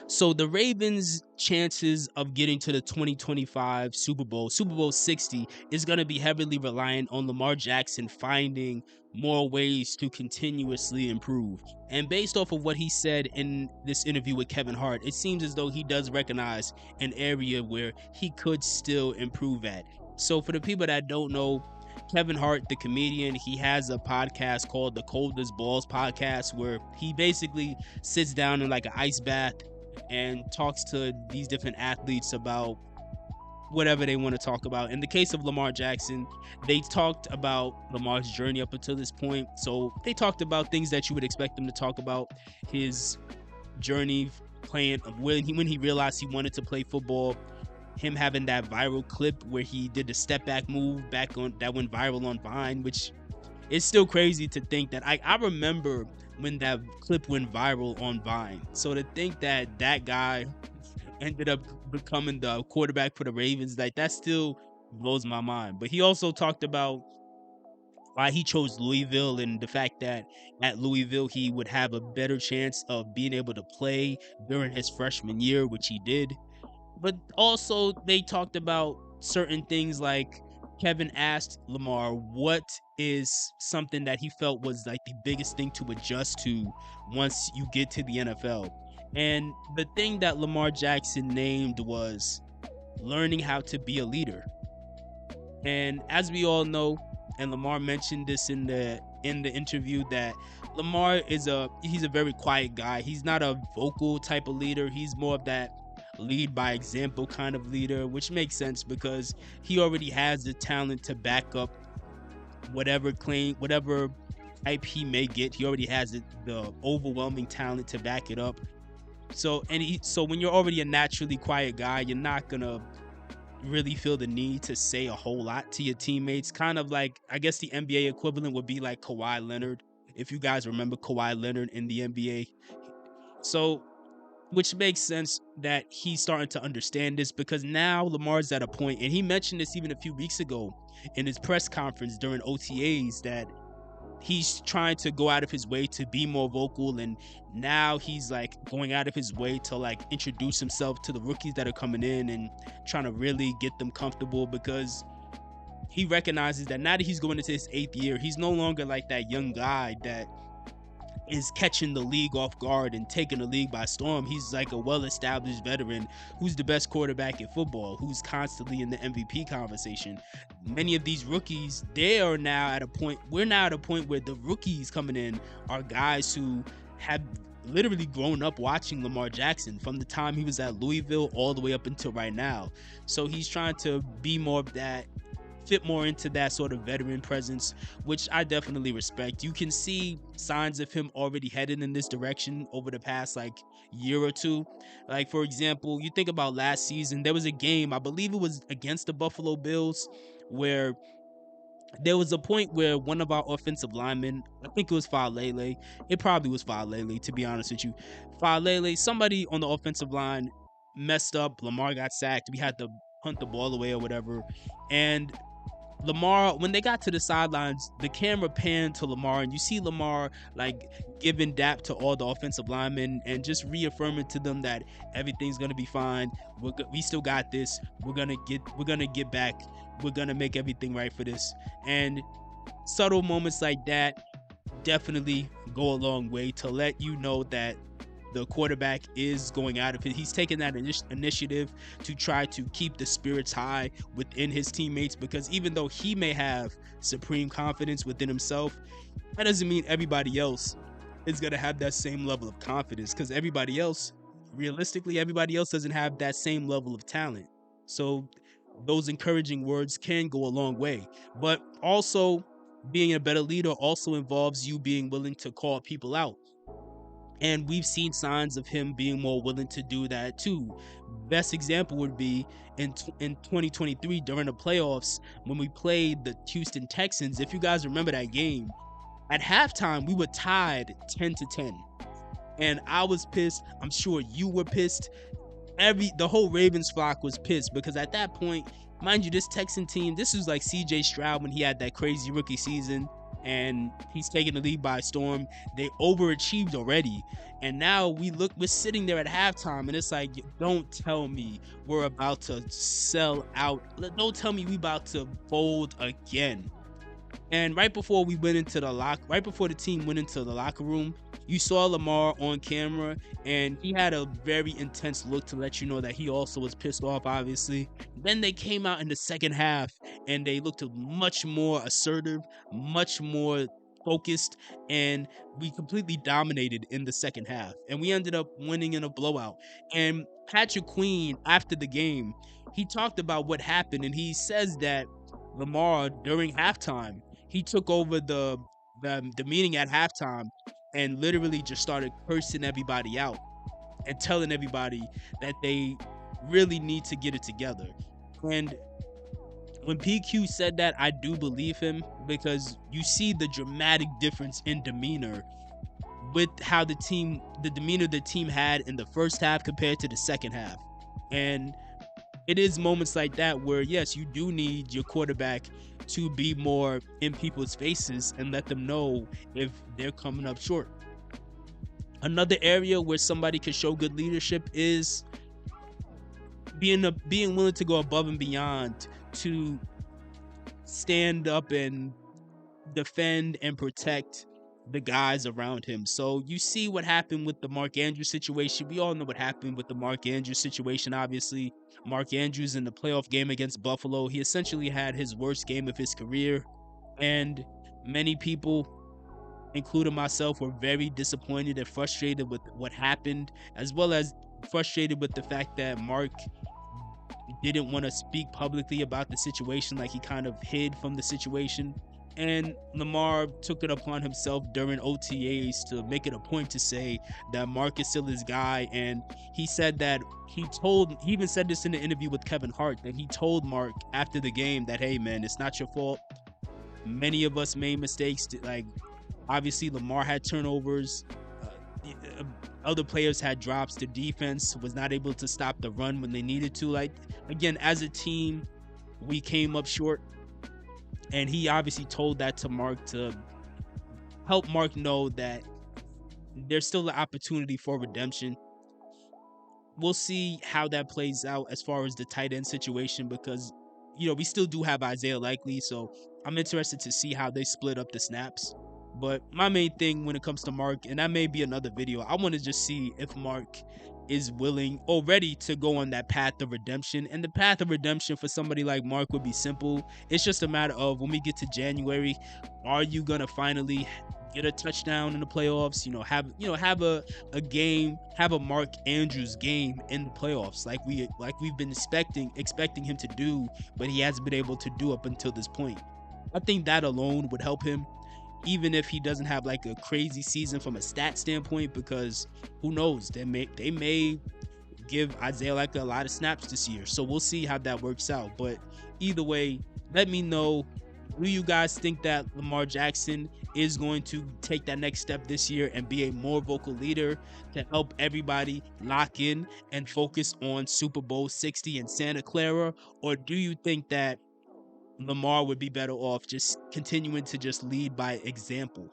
So the Ravens' chances of getting to the 2025 Super Bowl 60, is going to be heavily reliant on Lamar Jackson finding more ways to continuously improve. And based off of what he said in this interview with Kevin Hart, it seems as though he does recognize an area where he could still improve at. So for the people that don't know, Kevin Hart, the comedian, he has a podcast called the Coldest Balls podcast, where he basically sits down in like an ice bath and talks to these different athletes about whatever they want to talk about. In the case of Lamar Jackson, they talked about Lamar's journey up until this point. So they talked about things that you would expect them to talk about: his journey playing, when he realized he wanted to play football, him having that viral clip where he did the step back move back on that went viral on Vine, which is still crazy to think that I remember when that clip went viral on Vine. So to think that that guy ended up becoming the quarterback for the Ravens, like, that still blows my mind. But he also talked about why he chose Louisville and the fact that at Louisville he would have a better chance of being able to play during his freshman year, which he did. But also they talked about certain things, like Kevin asked Lamar what is something that he felt was like the biggest thing to adjust to once you get to the NFL. And the thing that Lamar Jackson named was learning how to be a leader. And as we all know, and Lamar mentioned this in the interview, that he's a very quiet guy. He's not a vocal type of leader. He's more of that lead by example kind of leader, which makes sense because he already has the talent to back up whatever hype he may get. He already has the overwhelming talent to back it up. So when you're already a naturally quiet guy, you're not gonna really feel the need to say a whole lot to your teammates. Kind of like, I guess the NBA equivalent would be like Kawhi Leonard, if you guys remember Kawhi Leonard in the NBA. So, which makes sense that he's starting to understand this, because now Lamar's at a point, and he mentioned this even a few weeks ago in his press conference during OTAs, that he's trying to go out of his way to be more vocal, and now he's like going out of his way to like introduce himself to the rookies that are coming in and trying to really get them comfortable, because he recognizes that now that he's going into his 8th year, he's no longer like that young guy that is catching the league off guard and taking the league by storm. He's like a well-established veteran who's the best quarterback in football, who's constantly in the MVP conversation. Many of these rookies, we're now at a point where the rookies coming in are guys who have literally grown up watching Lamar Jackson from the time he was at Louisville all the way up until right now. So he's trying to be more of that, fit more into that sort of veteran presence, which I definitely respect. You can see signs of him already headed in this direction over the past like year or two. Like, for example, you think about last season, there was a game, I believe it was against the Buffalo Bills, where there was a point where one of our offensive linemen, I think it was Falele, it probably was Falele, to be honest with you. Falele, somebody on the offensive line messed up. Lamar got sacked. We had to punt the ball away or whatever. And Lamar, when they got to the sidelines, the camera panned to Lamar, and you see Lamar like giving dap to all the offensive linemen and just reaffirming to them that everything's gonna be fine. We still got this. We're gonna get back. We're gonna make everything right for this. And subtle moments like that definitely go a long way to let you know that the quarterback is going out of it. He's taking that initiative to try to keep the spirits high within his teammates, because even though he may have supreme confidence within himself, that doesn't mean everybody else is going to have that same level of confidence, because realistically, everybody else doesn't have that same level of talent. So those encouraging words can go a long way. But also, being a better leader also involves you being willing to call people out. And we've seen signs of him being more willing to do that too. Best example would be in 2023 during the playoffs when we played the Houston Texans. If you guys remember that game, at halftime we were tied 10-10. And I was pissed. I'm sure you were pissed. The whole Ravens flock was pissed, because at that point, mind you, this Texan team, this was like CJ Stroud when he had that crazy rookie season. and he's taking the lead by storm. They overachieved already. And now we're sitting there at halftime, and it's like, don't tell me we're about to sell out. Don't tell me we about to fold again. And right before the team went into the locker room, you saw Lamar on camera, and he had a very intense look to let you know that he also was pissed off, obviously. Then they came out in the second half, and they looked much more assertive, much more focused, and we completely dominated in the second half. And we ended up winning in a blowout. And Patrick Queen, after the game, he talked about what happened, and he says that Lamar, during halftime, he took over the meeting at halftime and literally just started cursing everybody out and telling everybody that they really need to get it together. And when PQ said that, I do believe him, because you see the dramatic difference in demeanor with how the demeanor the team had in the first half compared to the second half. And it is moments like that where, yes, you do need your quarterback to be more in people's faces and let them know if they're coming up short. Another area where somebody can show good leadership is being willing to go above and beyond to stand up and defend and protect the guys around him. So you see what happened with the Mark Andrews situation. We all know what happened with the Mark Andrews situation. Obviously, Mark Andrews in the playoff game against Buffalo, he essentially had his worst game of his career. And many people, including myself, were very disappointed and frustrated with what happened, as well as frustrated with the fact that Mark didn't want to speak publicly about the situation, like he kind of hid from the situation. And Lamar took it upon himself during OTAs to make it a point to say that Mark is still his guy. And he said that he even said this in the interview with Kevin Hart, that he told Mark after the game that, hey man, it's not your fault. Many of us made mistakes. Like, obviously Lamar had turnovers. Other players had drops. The defense was not able to stop the run when they needed to. Like, again, as a team, we came up short. And he obviously told that to Mark to help Mark know that there's still an opportunity for redemption. We'll see how that plays out as far as the tight end situation, because, we still do have Isaiah Likely. So I'm interested to see how they split up the snaps. But my main thing when it comes to Mark, and that may be another video, I want to just see if Mark is willing or ready to go on that path of redemption. And the path of redemption for somebody like Mark would be simple. It's just a matter of, when we get to January, are you gonna finally get a touchdown in the playoffs? Have a game, have a Mark Andrews game in the playoffs, like we've been expecting him to do, but he hasn't been able to do up until this point. I think that alone would help him, even if he doesn't have like a crazy season from a stat standpoint, because who knows, they may give Isaiah like a lot of snaps this year. So we'll see how that works out. But either way, let me know, do you guys think that Lamar Jackson is going to take that next step this year and be a more vocal leader to help everybody lock in and focus on Super Bowl 60 in Santa Clara? Or do you think that Lamar would be better off just continuing to just lead by example?